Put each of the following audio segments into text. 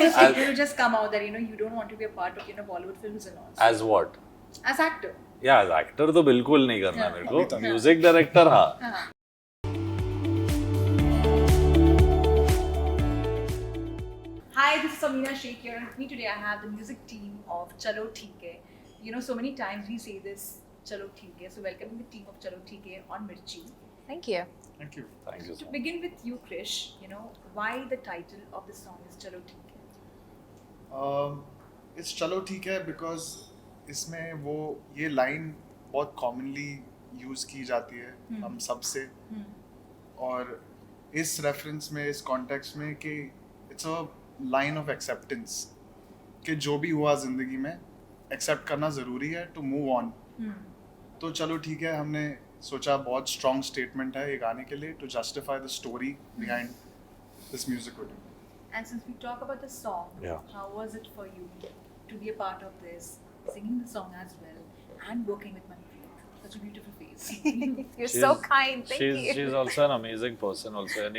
just just come out that you don't want to be a part of Bollywood films and all. As what? As actor. Yeah, as actor तो बिल्कुल नहीं करना मेरे को. Music director हाँ. Hi, this is Samina Sheikh here, and with me today I have the music team of Chalo Theek Hai. So many times we say this, Chalo Theek Hai. So welcoming the team of Chalo Theek Hai on Mirchi. Thank you. Thank you. Thank you. To begin with you, Krish, why the title of the song is Chalo Theek Hai? It's Chalo Theek Hai because इसमें वो ये line बहुत commonly use की जाती है हम सब से, और इस रेफरेंस में, इस कॉन्टेक्स्ट में कि it's a line of acceptance कि जो भी हुआ ज़िंदगी में एक्सेप्ट करना ज़रूरी है टू मूव ऑन. तो चलो ठीक है, हमने सोचा बहुत स्ट्रॉन्ग स्टेटमेंट है ये गाने के लिए to justify the story behind this music video. And since we talk about the song, how was it for you to be a part of this, singing the song as well, and working with Manpreet? Such a beautiful face. You're so kind. Thank you. She's also an amazing person. Also, and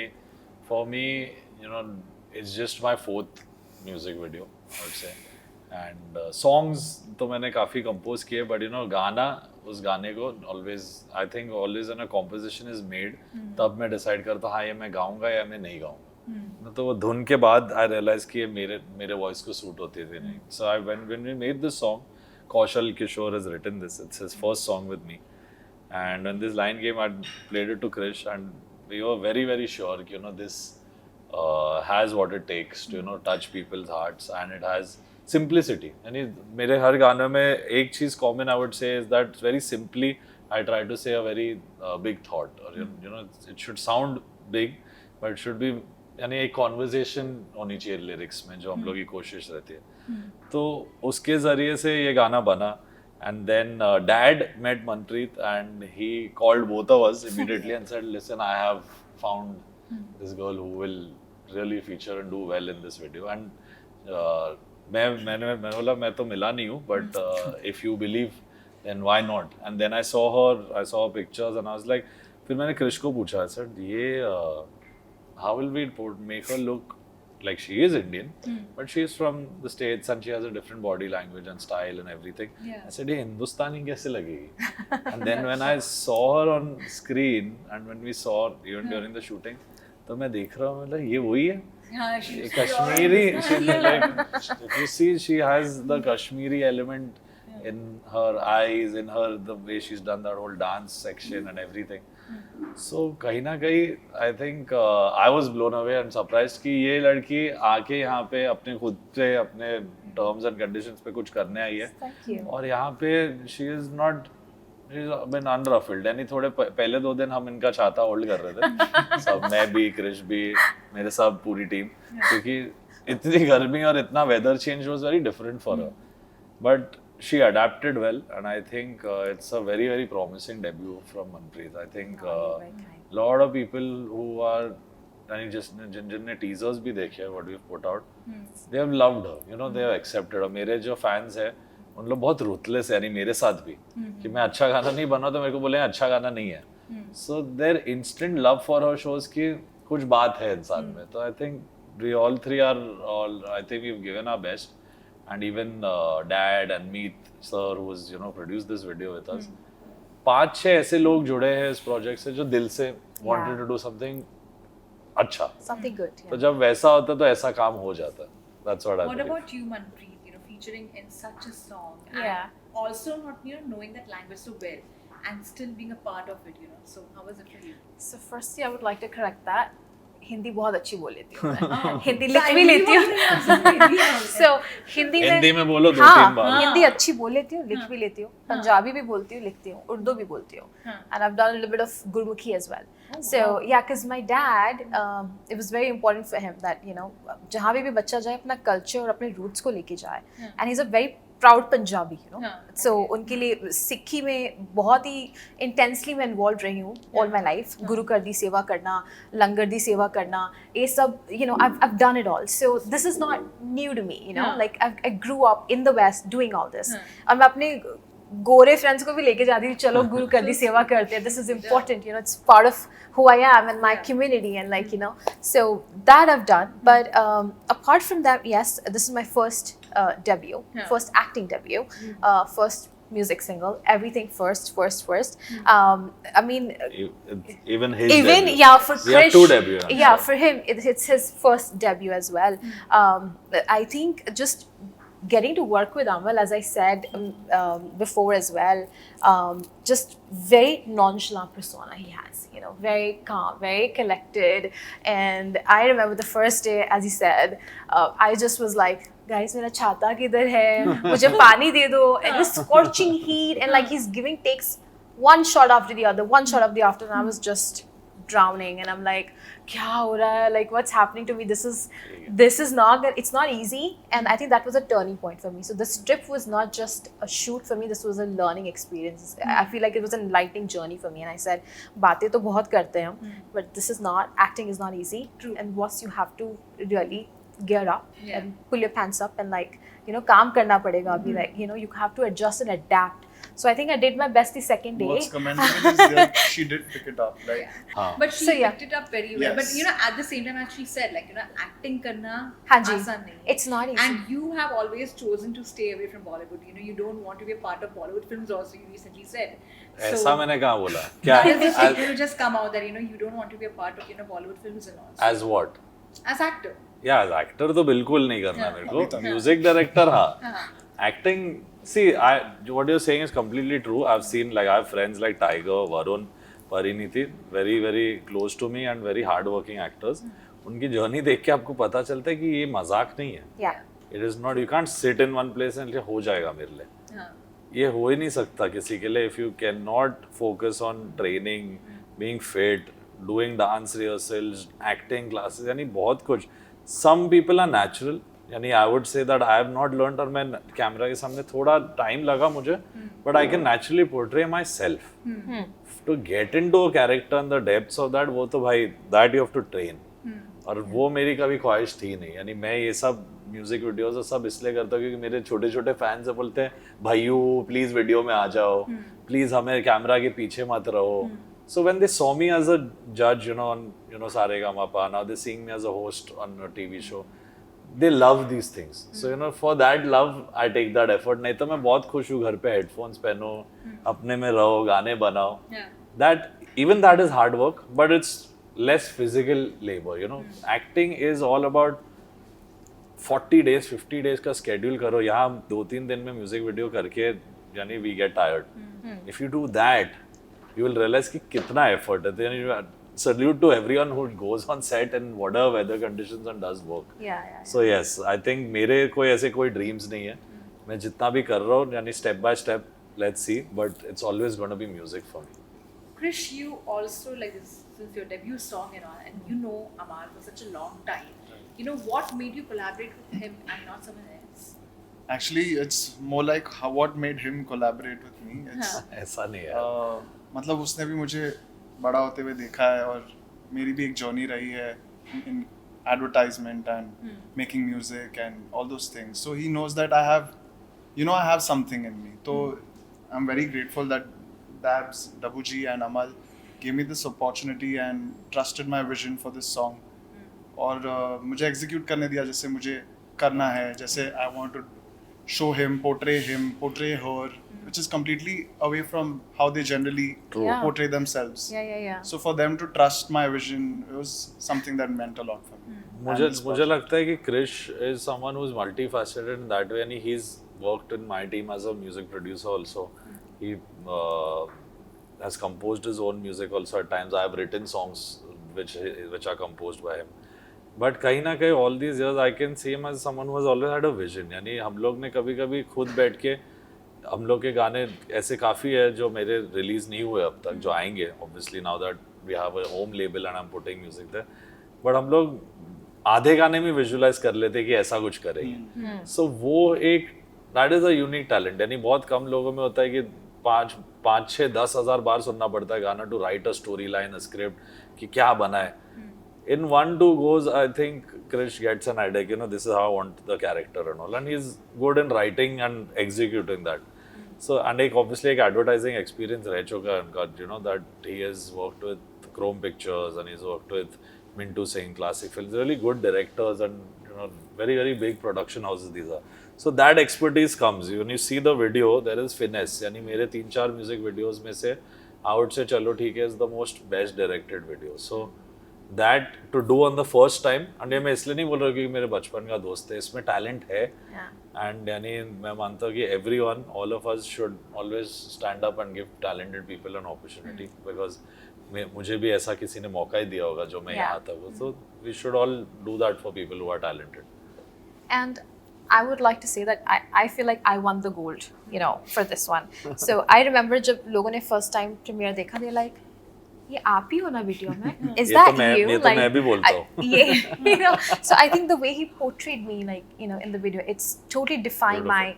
for me, it's just my 4th music video, I would say. And songs तो मैंने काफी compose किए, but गाना, उस गाने को always when a composition is made, तब मैं decide करता हाँ ये मैं गाऊंगा या मैं नहीं गाऊंगा. तो वो धुन के बाद I realized कि ये मेरे voice को suit होती थी नहीं. So when we made this song, Kaushal Kishore has written this. It's his first song with me. And when this line came, I played it to Krish, and we were very, very sure, this has what it takes to, touch people's hearts, and it has simplicity. And मेरे हर गाने में एक चीज़ common I would say is that very simply I try to say a very big thought, or it should sound big, but it should be एक conversation होनी चाहिए lyrics में, जो हम लोग की कोशिश रहती है. तो उसके ज़रिए से ये गाना बना. And then Dad met Manpreet and he called both of us immediately and said, listen, I have found this girl who will really feature and do well in this video. And मैंने बोला मैं तो मिला नहीं हूँ, but if you believe, then why not? And then I saw her pictures and I was like, फिर मैंने कृष को पूछा, I said, how will we make her look like she is Indian, but she is from the States and she has a different body language and style and everything. I said, ये हिंदुस्तानी कैसे लगेगी? And then when I saw her on screen and when we saw even during the shooting, तो मैं देख रहा हूँ मतलब ये वही है. Kashmiri. If you see, she has the Kashmiri element in her eyes, in her the way she's done that whole dance section and everything. So कहीं ना कहीं I think I was blown away and surprised कि ये लड़की आके यहाँ पे अपने खुद पे अपने terms and conditions पे कुछ करने आई है. और यहाँ पे she's been unruffled. यानी थोड़े पहले 2 दिन हम इनका छाता होल्ड कर रहे थे सब, मैं भी, कृष भी, मेरे सब पूरी टीम, क्योंकि इतनी गर्मी और इतना weather change was very different for her. But she adapted well, and I think it's a very, very promising debut from Manpreet. I think lot of people who are जिनने teasers भी देखे हैं, what we've put out, they have loved her. They have accepted her. मेरे जो fans हैं उन लोग बहुत ruthless है, यानी मेरे साथ भी, कि मैं अच्छा गाना नहीं बना तो मेरे को बोले अच्छा गाना नहीं है. So their instant love for her shows कि कुछ बात है इंसान में. तो I think we all three I think we've given our best. And even Dad and Meet sir, who was produced this video with us, 5-6 ऐसे लोग जुड़े हैं इस प्रोजेक्ट से जो दिल से wanted to do something अच्छा, something good. तो जब वैसा होता है तो ऐसा काम हो जाता है. That's what I believe. What about you, Manpreet? Featuring in such a song, and also not knowing that language so well, and still being a part of it. So how was it for you? So firstly, I would like to correct that. Hindi बहुत अच्छी बोल लेती हूँ मैं. हिंदी लिख भी लेती हूँ. So हिंदी में बोलो 2-3 बार. हिंदी अच्छी बोल लेती हूँ, लिख भी लेती हूँ, पंजाबी भी बोलती हूँ, लिखती हूँ, उर्दू भी बोलती हूँ, and I've done a little bit of Gurmukhi as well. So yeah, because my dad, it was very important for him that जहाँ भी बच्चा जाए अपना culture और अपने roots को लेके जाए, and he's a very proud Punjabi, So उनके लिए सिक्खी में बहुत ही intensely मैं involved रही हूँ all my life. गुरु घर दी सेवा करना, लंगर दी सेवा करना, ये सब I've done it all. So this is not new to me, like I grew up in the West doing all this. और मैं अपने गोरे फ्रेंड्स को भी लेके जाती थी, चलो गुरु कर दी सेवा करते हैं, this is important, you know, it's part of who I am and my community, and like, you know, so that I've done. But apart from that, yes, this is my first debut, first acting debut, first music single, everything first. I mean, even his even debut. yeah, for We have Krish, two debuts, I'm yeah, sure. for him it's his first debut as well. I think just getting to work with Amaal, as I said before as well, just very nonchalant persona he has, you know, very calm, very collected. And I remember the first day, as he said, I just was like, guys, मेरा छाता किधर है, मुझे पानी दे दो, and it was scorching heat, and like he's giving takes one shot after the other, and I was just drowning, and I'm like, क्या हो रहा है, like what's happening to me, this is not, it's not easy. And I think that was a turning point for me. So this trip was not just a shoot for me, this was a learning experience. I feel like it was an enlightening journey for me, and I said, बातें तो बहुत करते हैं, but this is not, acting is not easy. True. And once you have to really gear up and pull your pants up and like, you know, काम करना पड़ेगा अभी, like, you know, you have to adjust and adapt. So I think I did my best the second day. What's commendable is that she did pick it up, like. But she So, yeah. picked it up very well. Yes. But you know, at the same time, as she said, like, you know, acting karna हाँ जी, आसान नहीं है. it's not easy. And you have always chosen to stay away from Bollywood. You know, you don't want to be a part of Bollywood films. Also, you recently said. ऐसा मैंने कहाँ बोला? क्या? That is the thing, just come out that you know you don't want to be a part of, you know, Bollywood films and all. As what? As actor. Yeah, as actor तो बिल्कुल नहीं करना मेरे अभी को. तक. Music director हाँ. Acting, see, what you're saying is completely true. I've seen, like, I have friends like Tiger, Varun, Pariniti, very very close to me and very hardworking actors. उनकी जर्नी देख के आपको पता चलता है कि ये मजाक नहीं है. Yeah. It is not, you can't sit in one place and हो जाएगा मेरे लिए. हाँ. ये हो ही नहीं सकता किसी के लिए. If you cannot focus on training, being fit, doing dance rehearsals, acting classes, यानी बहुत कुछ. Some people are natural. यानी I would say that I have not learned, और मैं कैमरा के सामने थोड़ा टाइम लगा मुझे, but I can naturally portray myself. To get into a character and the depths of that, वो तो भाई that you have to train. और वो मेरी कभी ख्वाहिश थी नहीं. यानी मैं ये सब म्यूजिक वीडियोस और सब इसलिए करता हूँ क्योंकि मेरे छोटे छोटे फैंस से बोलते हैं, भाइयों प्लीज वीडियो में आ जाओ, प्लीज हमें कैमरा के पीछे मत रहो. So when they saw me as a judge, you know, on, you know, Saregama, now they're seeing me as a host on a TV show. They love these things. So, you know, for that love, I take that effort. नहीं तो मैं बहुत खुश हूँ घर पे headphones पहनो, अपने में रहो, गाने बनाओ. Even that is hard work, but it's less physical labor, you know. Acting is all about 40 days, 50 days का schedule करो. यहाँ 2-3 दिन में music video करके, यानी we get tired. If you do that, you will realize कि कितना effort है. Then you salute to everyone who goes on set in whatever weather conditions and does work. Yeah. So yes, I think मेरे कोई ऐसे कोई dreams नहीं है. मैं जितना भी कर रहा हूँ, यानी step by step, let's see. But it's always going to be music for me. Krish, you also, like, this is your debut song and all, and you know Amaal for such a long time. You know, what made you collaborate with him and not someone else? Actually, it's more like what made him collaborate with me. It's, ऐसा नहीं है. मतलब उसने भी मुझे बड़ा होते हुए देखा है और मेरी भी एक जर्नी रही है in advertisement and making music and all those things. So he knows that I have something in me. So I'm very grateful that Dabs, Dabuji and Amaal gave me this opportunity and trusted my vision for this song. और मुझे execute करने दिया जैसे मुझे करना है, जैसे I want to show him, portray her, which is completely away from how they generally portray themselves. Yeah. So for them to trust my vision, it was something that meant a lot for me. मुझे लगता है कि Krish is someone who is multifaceted in that way, and he's worked in my team as a music producer also. He has composed his own music also at times. I have written songs which are composed by him. But कहीं ना कहीं all these years I can see him as someone who has always had a vision. यानी हम लोग ने कभी कभी खुद बैठ के, हम लोग के गाने ऐसे काफ़ी है जो मेरे रिलीज नहीं हुए अब तक, जो आएंगे obviously now that we have a home label and I'm putting music there. But हम लोग आधे गाने में विजुअलाइज कर लेते कि ऐसा कुछ करेंगे. So वो एक that is a unique talent. यानी बहुत कम लोगों में होता है कि 5-6-10,000 बार सुनना पड़ता है गाना to write a storyline, a script कि क्या बना है. In 1-2 goes, I think Krish gets an idea, you know, this is how I want the character and all. And he's good in writing and executing that. So and एक obviously एक advertising experience रह चुका है उनका, you know, that he has worked with Chrome Pictures and he's worked with Mintu Singh, Classic Films, really good directors and, you know, very very big production houses these are. So that expertise comes when you see the video. There is finesse. यानी मेरे 3-4 music videos में से I would say चलो ठीक है is the most best directed video. So that to do on the first time, and ये मैं इसलिए नहीं बोल रहा क्योंकि मेरे बचपन का दोस्त है, इसमें talent है, and यानी मैं मानता हूँ कि everyone, all of us should always stand up and give talented people an opportunity because मुझे भी ऐसा किसी ने मौका ही दिया होगा जो मैं यहाँ तक हूँ. So we should all do that for people who are talented. And I would like to say that I feel like I won the gold, you know, for this one. So I remember जब लोगों ने first time premiere देखा, they like, ये आप ही हो ना video में? Is that you? ये तो मैं भी बोलता हूँ. You know, so I think the way he portrayed me, like, you know, in the video, it's totally defined my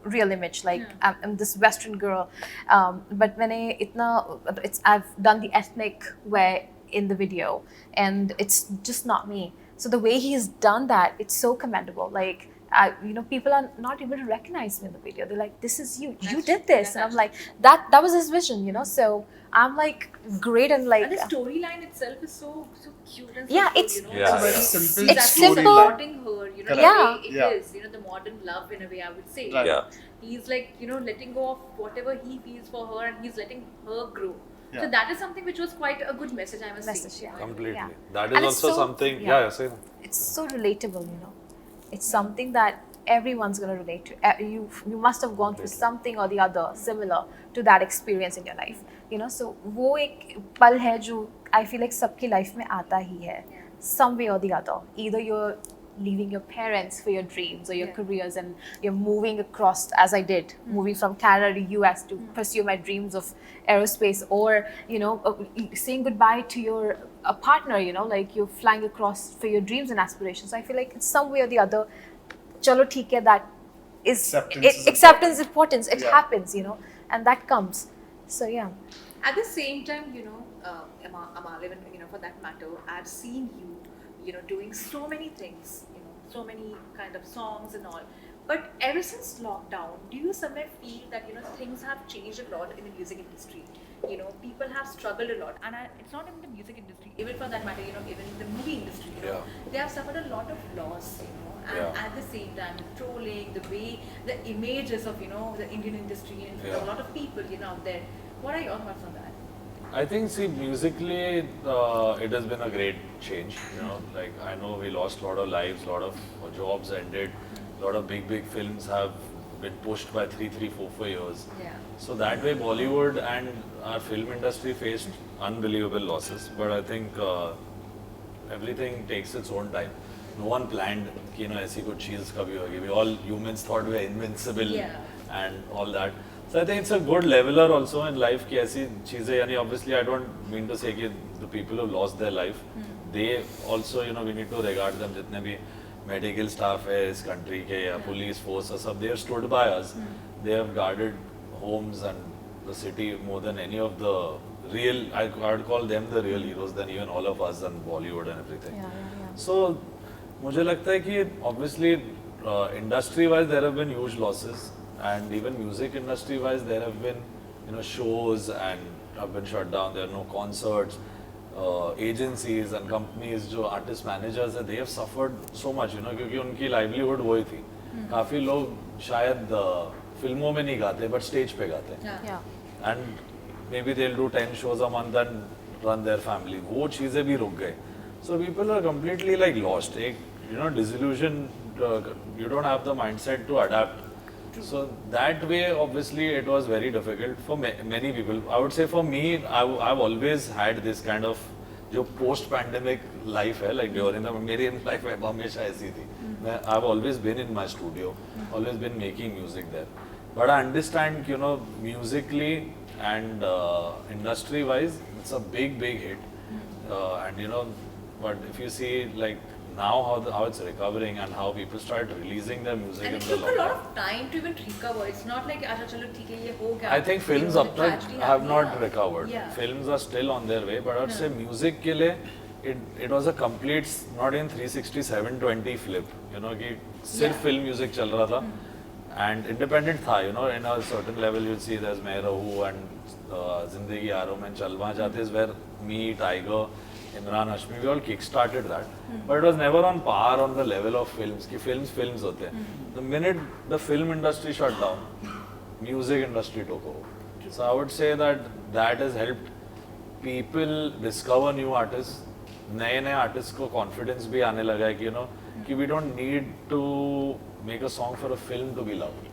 real image. Like, I'm this Western girl. But I've done the ethnic wear in the video, and it's just not me. So the way he's done that, it's so commendable. Like, you know, people are not able to recognize me in the video. They're like, "This is you. You did this." And I'm like, that was his vision, you know. So I'm like, great, and like. And the storyline itself is so cute and so yeah, good, it's you know? Yeah. Very He's simple It's actually simple. supporting her, you know, Correct. the way Yeah. it is, you know, the modern love in a way I would say. Right. Yeah. He's like, you know, letting go of whatever he feels for her, and he's letting her grow. Yeah. So that is something which was quite a good message, I must Message, say. yeah. Completely. Yeah. That is And it's also so- something. yeah. Yeah, say that. It's so relatable, you know. It's something that everyone's gonna relate to. You must have gone through something or the other similar to that experience in your life, you know. So वो एक पल है जो I feel like सबकी life में आता ही है, some way or the other. Either you're leaving your parents for your dreams or your careers, and you're moving across, as I did, moving from Canada to US to pursue my dreams of aerospace, or, you know, saying goodbye to your partner, you know, like you're flying across for your dreams and aspirations. So I feel like in some way or the other, Chalo Theek Hai, that is acceptance, importance. It happens, you know, and that comes. So yeah. At the same time, you know, Amaal, even, you know, for that matter, I've seen you know, doing so many things, you know, so many kind of songs and all. But ever since lockdown, do you somewhere feel that, you know, things have changed a lot in the music industry? You know, people have struggled a lot, and it's not even the music industry, even for that matter, you know, even the movie industry, you know, they have suffered a lot of loss, you know, and at the same time, trolling, the way, the images of, you know, the Indian industry and a lot of people, you know, out there. What are your thoughts on that? I think, see, musically, it has been a great change. You know, like I know we lost a lot of lives, a lot of jobs ended, a lot of big films have been pushed by 3, 4 years. Yeah. So that way, Bollywood and our film industry faced unbelievable losses. But I think everything takes its own time. No one planned, you know, ऐसी कुछ चीज़ कभी होगी. We all humans thought we were invincible and all that. So I think it's a good leveler also in life कि ऐसी चीज़ें, यानी obviously I don't mean to say कि the people who lost their life, they also, you know, we need to regard them, जितने भी medical staff है इस country के या police force और सब, they have stood by us. They have guarded homes and the city more than any of the real, I would call them the real heroes than even all of us and Bollywood and everything. So मुझे लगता है कि obviously industry wise there have been huge losses, and even music industry wise there have been, you know, shows and have been shut down. There are no concerts. Agencies and companies जो artist managers है, they have suffered so much, you know, क्योंकि उनकी livelihood वही थी. काफी लोग शायद फिल्मों में नहीं गाते but stage पे गाते हैं. And maybe they'll do 10 shows a month and run their family. वो चीजें भी रुक गए. So people are completely like lost. एक, you know, disillusion. You don't have the mindset to adapt. So that way, obviously, it was very difficult for many people. I would say for me, I've always had this kind of जो post-pandemic life है, like during the मेरी life है हमेशा ऐसी थी. I've always been in my studio, always been making music there. But I understand, you know, musically and industry-wise, it's a big hit. And you know, but if you see like now how it's recovering and how people start releasing their music And in it the took a lot lockdown. of time to even recover. It's not like अच्छा चलो ठीक है ये हो गया. I think films You know, up the tragedy have happened. not recovered. Yeah. Films are still on their way, but I would say music के लिए it was a complete, not in 360 720 flip. You know कि सिर्फ film music चल रहा था, and independent था, you know, in a certain level you'll see there's मैं रहूँ and Zindagi Yaron and Chalwa Jate is where me, Tiger, Imran Hashmi, we all kick-started that. But it was never on par on the level of films, कि films होते हैं. The minute the film industry shut down, music industry took over. So I would say that has helped people discover new artists. नए artists को confidence भी आने लगा है कि, you know, कि we don't need to make a song for a film to be loved.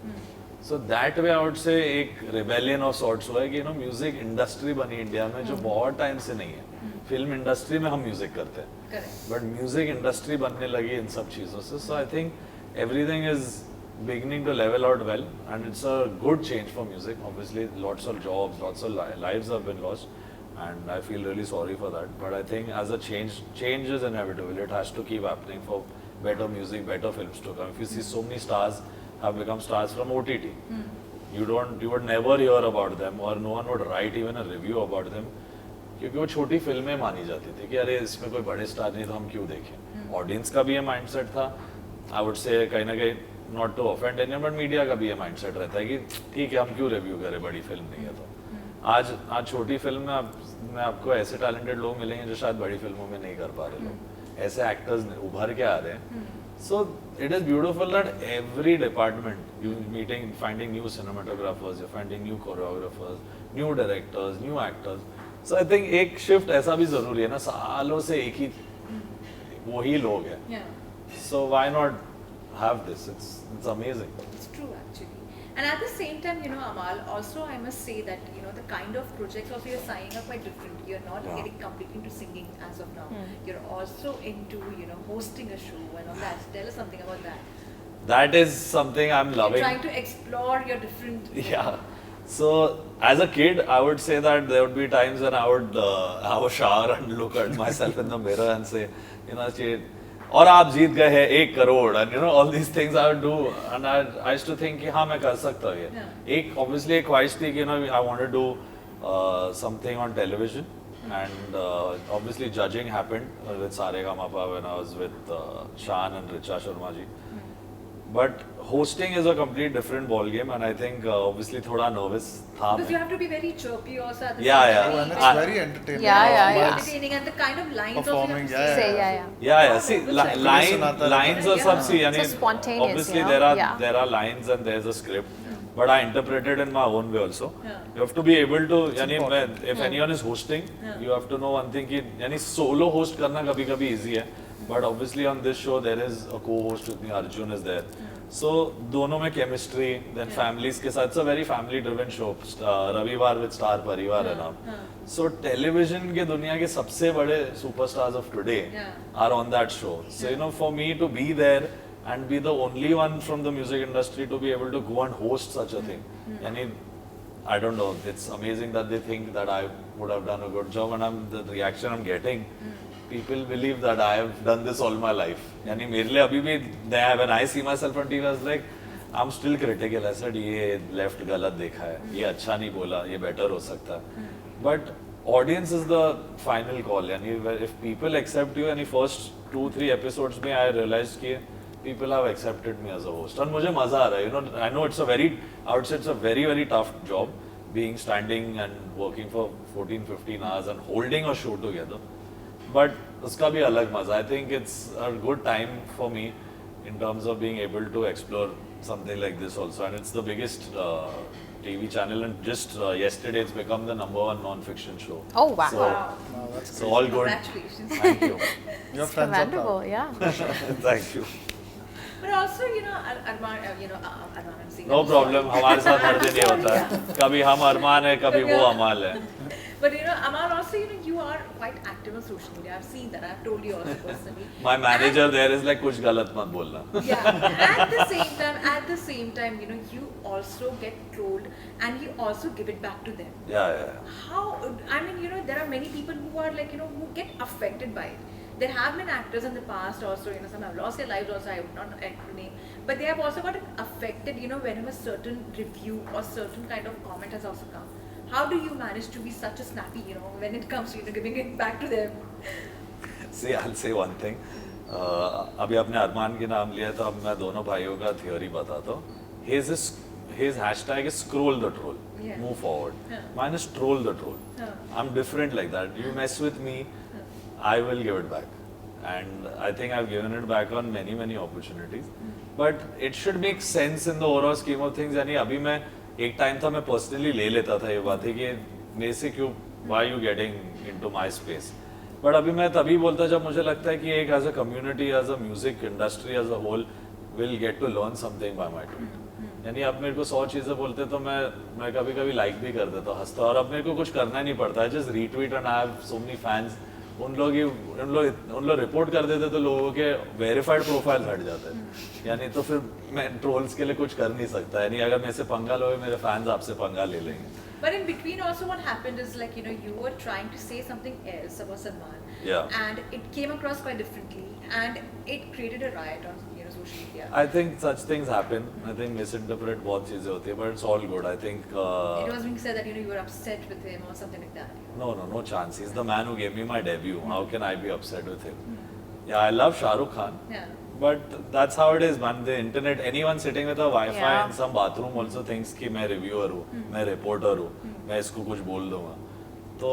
So that way I would say एक rebellion of sorts हुआ है कि, you know, music industry बनी इंडिया में जो बहुत टाइम से नहीं है. फिल्म इंडस्ट्री में हम म्यूजिक करते हैं, बट म्यूजिक इंडस्ट्री बनने लगी इन सब चीज़ों से. So I think everything is beginning to level out well, and it's a good change for music. Obviously, lots of jobs, lots of lives have been lost, and I feel really sorry for that. But I think as a change is inevitable. It has to keep happening for better music, better films to come. If you see so many stars have become stars from OTT, you would never hear about them, or no one would write even a review about them, क्योंकि वो छोटी फिल्में मानी जाती थी कि अरे इसमें कोई बड़े स्टार नहीं तो हम क्यों देखें. ऑडियंस का भी ये माइंडसेट था. आई वुड से कहीं ना कहीं not to offend anyone, but media का भी ये माइंडसेट रहता है कि ठीक है हम क्यों रिव्यू करें, बड़ी फिल्म नहीं है. तो आज छोटी फिल्म में आपको ऐसे टैलेंटेड लोग मिलेंगे जो शायद बड़ी फिल्मों में नहीं कर पा रहे लोग. ऐसे एक्टर्स उभर के आ रहे हैं. So it is beautiful that every department you finding new cinematographers, you finding new choreographers, new directors, new actors. So I think एक शिफ्ट ऐसा भी जरूरी है ना, सालों से एक ही वही लोग हैं. So why not have this? It's amazing. It's true actually. And at the same time, you know, Amaal, also I must say that, you know, the kind of projects also you're signing are quite different. You're not getting completely into singing as of now. You're also into, you know, hosting a show and all that. Tell us something about that. That is something I'm loving. You're trying to explore your different... Yeah. So as a kid, I would say that there would be times when I would have a shower and look at myself in the mirror and say, you know, और आप जीत गए हैं 1 crore, and you know all these things I would do, and I used to think कि हाँ मैं कर सकता हूँ ये. एक obviously एक ख्वाहिश थी कि, you know, I wanted to do something on television, and obviously judging happened with Saregama when I was with Shan and Richa Sharma ji. But hosting is a complete different ball game, and I think obviously thoda nervous tha. Because you have to be very chirpy also at the Yeah, same yeah. time. And it's very entertaining. Yeah. Entertaining, and the kind of lines also you Performing, have to say. Yeah. See, lines are some. See, I mean, So spontaneous, obviously you know? there are lines and there's a script, but I interpret it in my own way also. You have to be able to. If anyone is hosting, you have to know one thing कि solo host करना कभी-कभी easy है, but obviously on this show there is a co-host with me. Arjun is there. So दोनों में chemistry, then families के साथ. It's a very family-driven show. रविवार with Star परिवार है नाम. So television के दुनिया के सबसे बड़े superstars of today are on that show. So you know, for me to be there and be the only one from the music industry to be able to go and host such a thing. Yani, I don't know. It's amazing that they think that I would have done a good job, and the reaction I'm getting. People believe that I have done this all my life. यानी मेरे लिए अभी भी when I see myself on TV, I was like, I'm still critical. I said ये left गलत देखा है, ये अच्छा नहीं बोला, ये better हो सकता है. But audience is the final call. यानी if people accept you, यानी first 2-3 episodes में I realized कि people have accepted me as a host. और मुझे मजा आ रहा है. You know, I know I would say it's a very very tough job, being standing and working for 14-15 hours and holding a show together. But उसका भी अलग मजा. I think it's a good time for me in terms of being able to explore something like this also, and it's the biggest TV channel, and just yesterday it's become the #1 non-fiction show. Oh wow. Wow, that's So all good. Congratulations. Thank you. Your friends are Commendable, proud. yeah. Thank you. But also, you know, Arman, I'm saying. No problem. हमारे साथ हर दिन ये होता है. कभी हम अरमान है, कभी वो अमाल है. But you know, Amaal, also, you know, you are quite active on social media. I've seen that. I've told you also personally. My manager there is like कुछ गलत मत बोलना. Yeah. At the same time, you know, you also get trolled, and you also give it back to them. Yeah. How? I mean, you know, there are many people who are like, you know, who get affected by it. There have been actors in the past also, you know, some have lost their lives also. I would not like to name, but they have also got affected, you know, when a certain review or certain kind of comment has also come. How do you manage to be such a snappy, you know, when it comes to, you know, giving it back to them? See, I'll say one thing. अभी आपने अरमान के नाम लिया तो अब मैं दोनों भाइयों का थियोरी बताता हूँ. his hashtag is scroll the troll, Yeah. move forward. Yeah. Mine is troll the troll. Yeah. I'm different like that. You mess with me, I will give it back. And I think I've given it back on many opportunities. But it should make sense in the overall scheme of things. यानी अभी मैं एक time था मैं personally ले लेता था ये बात है कि मेरे से क्यों why you getting into my space. But अभी मैं तभी बोलता जब मुझे लगता है कि एक as a community, as a music industry as a whole will get to learn something by my tweet. यानी अब मेरे को 100 चीज़ें बोलते तो मैं कभी कभी लाइक भी कर देता हंसता और अब मेरे को कुछ करना ही नहीं पड़ता just retweet and I have so many fans उन लोग रिपोर्ट कर देते तो लोगों के वेरीफाइड प्रोफाइल हट जाते हैं यानी तो फिर मैं ट्रोल्स के लिए कुछ कर नहीं सकता यानी अगर मेरे से पंगा लोगे मेरे फैंस आपसे पंगा ले लेंगे. But in between also what happened is like, you were trying to say something else about Salman. Yeah. And it came across quite differently and it created a riot on, social media. I think such things happen. I think misinterpret बहुत चीज़ें होती है but it's all good. I think it was being said that, you were upset with him or something like that. No chance. He's the man who gave me my debut. How can I be upset with him? Yeah, I love Shah Rukh Khan. Yeah. But that's how it is, man. The internet, anyone sitting with a Wi-Fi Yeah. in some bathroom also thinks कि मैं reviewer हूँ, मैं reporter हूँ, मैं इसको कुछ बोल दूँगा. तो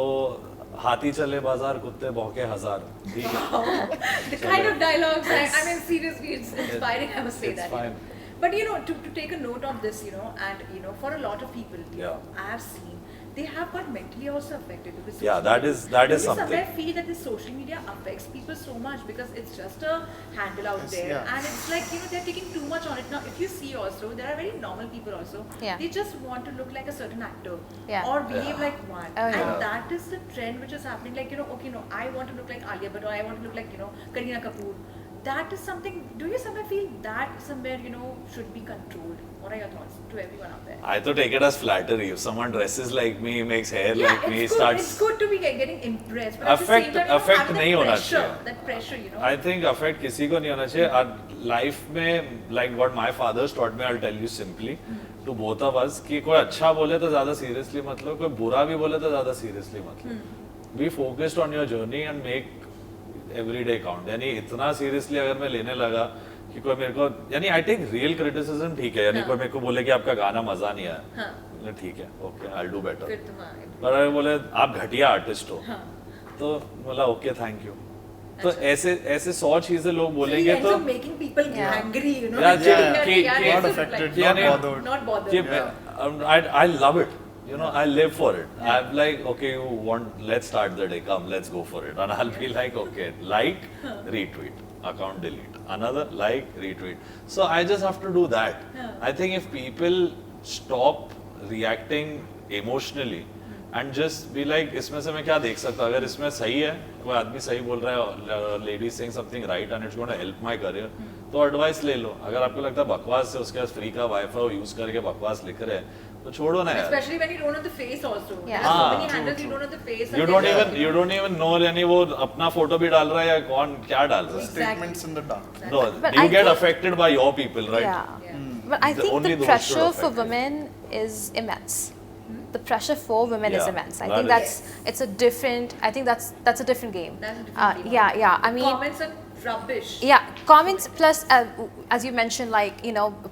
हाथी चले बाजार कुत्ते भौंके हजार. ठीक है. The kind of dialogues, I mean, seriously, it's inspiring, I must say it's that. fine. But to take a note of this, and for a lot of people, Yeah. I have seen they have got mentally also affected because Yeah, that is something. I feel that this social media affects people so much because it's just a handle out Yes, there, yeah. and it's like they're taking too much on it. Now, if you see also, there are very normal people also. Yeah. They just want to look like a certain actor Yeah. or behave like one, Oh, yeah. and that is the trend which is happening. Like okay, no, I want to look like Alia Bhatt or I want to look like Kareena Kapoor. That is something. Do you somewhere feel that somewhere should be controlled? What are your thoughts to everyone out there? I to take it as flattery. If someone dresses like me, makes hair Yeah, like me, it's good. starts. It's good to be getting impressed, but at the same time, affect having नहीं that होना pressure, चाहिए. that pressure, I think affect किसी को नहीं होना चाहिए. Our life में like what my father's taught me, I'll tell you simply to both of us कि कोई अच्छा बोले तो ज़्यादा seriously मत लो, कोई बुरा भी बोले तो ज़्यादा seriously मत लो. Be focused on your journey and make every day count. यानी इतना seriously अगर मैं लेने लगा कि कोई मेरे को यानी I take real criticism ठीक है यानी कोई मेरे को बोले कि आपका गाना मजा नहीं आया ठीक है okay I'll do better. फिर तुम्हारे पर अगर बोले आप घटिया आर्टिस्ट हो तो बोला ओके थैंक यू. तो ऐसे 100 चीजें लोग बोलेंगे तो making people angry, Not affected, not bothered. not bothered. I love it. I live for it. I'm like, okay, you want, let's start the day. Come, let's go for it. And I'll be like, okay, like, retweet, account delete. Another, like, retweet. So I just have to do that. I think if people stop reacting emotionally and just be like, इसमें से मैं क्या देख सकता हूँ? अगर इसमें सही है, कोई आदमी सही बोल रहा है, lady saying something right and it's going to help my career, तो एडवाइस ले लो. अगर आपको लगता है बकवास है, उसके पास फ्री का वाईफाई यूज करके बकवास लिख रहे हैं, तो छोड़ो ना यार. Especially when you don't know the face also. Yeah. There are so many handles you don't know the face. You don't even know यानी वो अपना फोटो भी डाल रहा है या कौन क्या डाल रहा है. Statements in the dark. No, But you I get think- affected by your people, right? Yeah. But I think Only the those pressure should for affect it. women is immense. The pressure for women is Yeah, immense. I that think is- it's a different. I think that's a different game. That's a different game. Yeah. I mean, Comments are rubbish. yeah, comments plus as you mentioned, like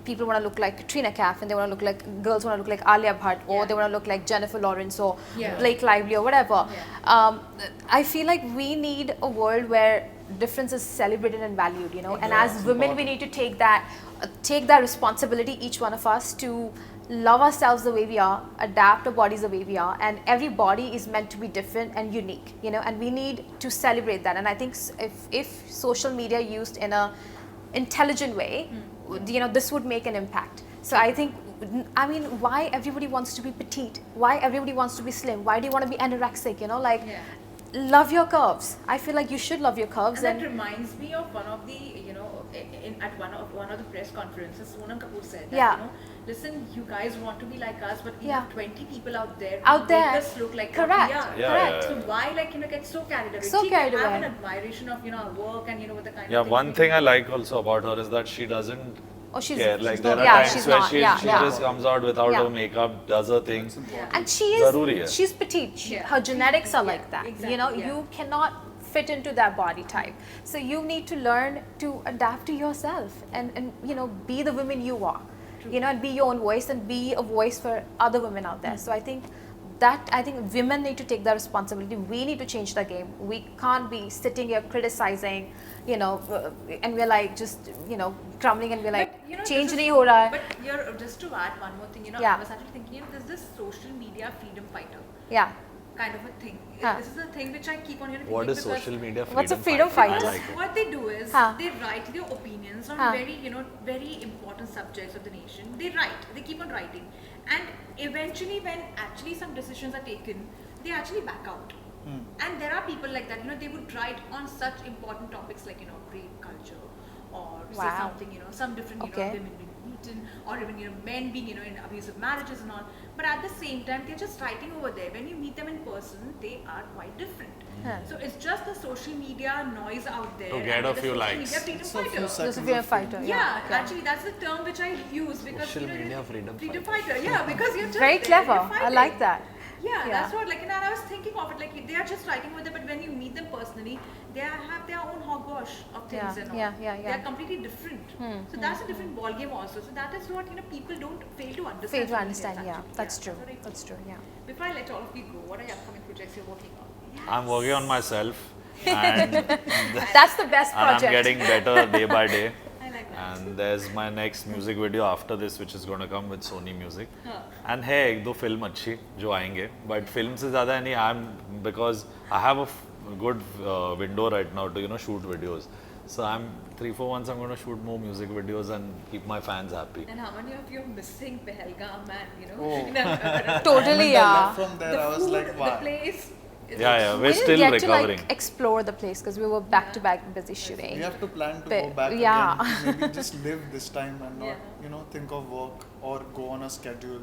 people want to look like Katrina Kaif and they want to look like girls want to look like Alia Bhatt or Yeah. they want to look like Jennifer Lawrence or Yeah. Blake Lively or whatever. Yeah. I feel like we need a world where difference is celebrated and valued, and Yeah, as women we need to take that responsibility, each one of us, to love ourselves the way we are, adapt our bodies the way we are, and every body is meant to be different and unique, and we need to celebrate that. And I think if social media used in a intelligent way, this would make an impact. So I think, I mean, why everybody wants to be petite? Why everybody wants to be slim? Why do you want to be anorexic? Yeah. Love your curves. I feel like you should love your curves. And that reminds me of one of the, at one of the press conferences, Sonam Kapoor said that, Yeah. Listen, you guys want to be like us, but we Yeah. have 20 people out there Out who there. make us look like Correct. what we are. Yeah, Correct. yeah, So why get so carried away? So Keep carried have away. an admiration of our work and with the kind Yeah, of things one we thing do. I like also about her is that she doesn't Oh, she's care. Like she's there not, are yeah, times she's where not. she Yeah, she yeah. just comes out without Yeah. her makeup, does her thing. And she Zaruri hai. she's petite. Yeah. Her genetics are Yeah, like that. exactly, yeah. You cannot fit into that body type. So you need to learn to adapt to yourself and be the women you are. you know, and be your own voice and be a voice for other women out there. So I think women need to take that responsibility. We need to change the game. We can't be sitting here criticizing, you know, and we're like just, you know, crumbling and we're like, But, you know, change this is- nahi ho raha hai. But you're, just to add one more thing, you know, Yeah. I was actually thinking, you know, there's this social media freedom fighter Yeah. kind of a thing. Huh. This is a thing which I keep on, you know, What thinking is because social media freedom? What's a freedom fighter? I like it. what they do is Huh. they write their opinions on Huh. very, you know, very important subjects of the nation. They write, they keep on writing, and eventually, when actually some decisions are taken, they actually back out. And there are people like that, you know, they would write on such important topics like, you know, rape culture, or say Wow. something, you know, some different, you Okay. know, women being beaten, or even, you know, men being, you know, in abusive marriages and all. But at the same time, they're just writing over there. When you meet them in person, they are quite different. Huh. So it's just the social media noise out there. To get and a the few social likes. media freedom It's a few fighter. Just a seconds freedom of fighter. Yeah, Yeah. actually, that's the term which I use because Social you know, media freedom freedom fighter. fighter. Yeah, because you're just Very there, clever. you're I fighting. like that. Yeah, Yeah. that's what like, and I was thinking of it like they are just writing with it, but when you meet them personally, they have their own hogwash of things Yeah, and all. yeah. They are completely different. So that's a different ball game also. So that is what, you know, people don't fail to understand. Fail to from understand. Indians, Yeah, actually. that's true. what I feel. That's true. Yeah. Before I let all of you go, what are your upcoming projects you're working on? I'm working on myself and That's the best and I'm project. getting better day by day. I like that. And there's my next music video after this which is going to come with Sony Music. Huh. And है एक दो film अच्छी जो आएंगे, but film से ज़्यादा नहीं, because I have a good window right now to, you know, shoot videos. So I'm 3-4 months I'm going to shoot more music videos and keep my fans happy. And how many of you are missing Pahalgam and, you know, Oh. Totally, When I yeah. left from there, the I was food, like, the wow. place. Yeah, We we're didn't still get recovering. to like explore the place because we were back to back busy shooting. We have to plan to But- go back yeah. again. Maybe just live this time and not, Yeah. you know, think of work or go on a schedule.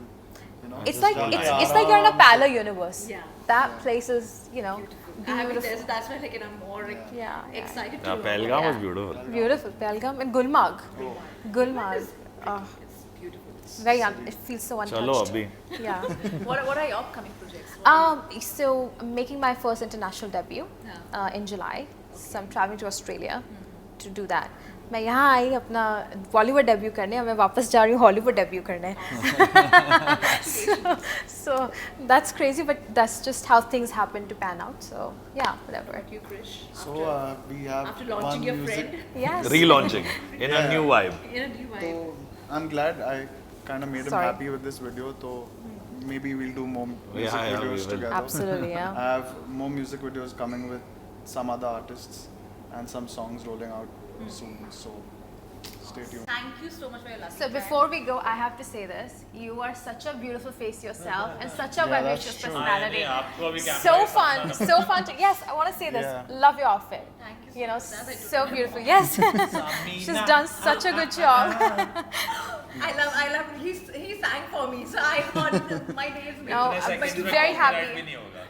You know, It's just like जाके it's like you're in a आराम से- parallel universe. Yeah. That place is, you know, Beautiful. I haven't there, so that's why like, you know, I'm more like, Yeah, yeah. excited Yeah, to Pahalgam was Yeah. beautiful. beautiful. Pahalgam and Gulmarg. Oh. Gulmarg. It's beautiful. Very it feels so untouched. चलो अभी. Yeah. What are your upcoming projects? What So I'm making my first international debut Yeah. in July. So I'm traveling to Australia to do that. मैं यहाँ आई अपना Bollywood debut करने और मैं वापस जा रही हूँ हॉलीवुड डेब्यू करने so that's crazy but that's just how things happen to pan out so yeah whatever about you, Krish? So we have After launching one your music. friend, yes Relaunching in a Yeah. new vibe. you know, do you So vibe? I'm glad I kind of made him Sorry. happy with this video. So maybe we'll do more music Yeah, we videos will. together. absolutely yeah I have more music videos coming with some other artists and some songs rolling out soon. So stay tuned. Thank you so much for your love. So before we go, I have to say this: you are such a beautiful face yourself, and such a Yeah, that's vivacious true. personality. So fun, so fun. Yes, I want to say this. Yeah. Love your outfit. Thank you so You know, much. That's it. so beautiful. Yes, she's done such a good job. I love. He sang for me, so I thought my day is made. No, I'm very happy.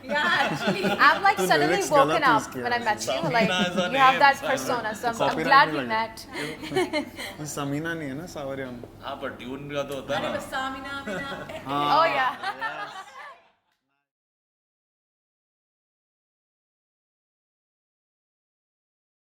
Yeah, actually, I'm like तो suddenly lyrics woken गलत up use किया when I है। met you. Like you have that persona, so I'm Copyright glad नहीं we लगा। met. Samina नहीं है ना सावरियन। हाँ पर ट्यून का तो होता है अरे ना. बस सामिना, Oh yeah.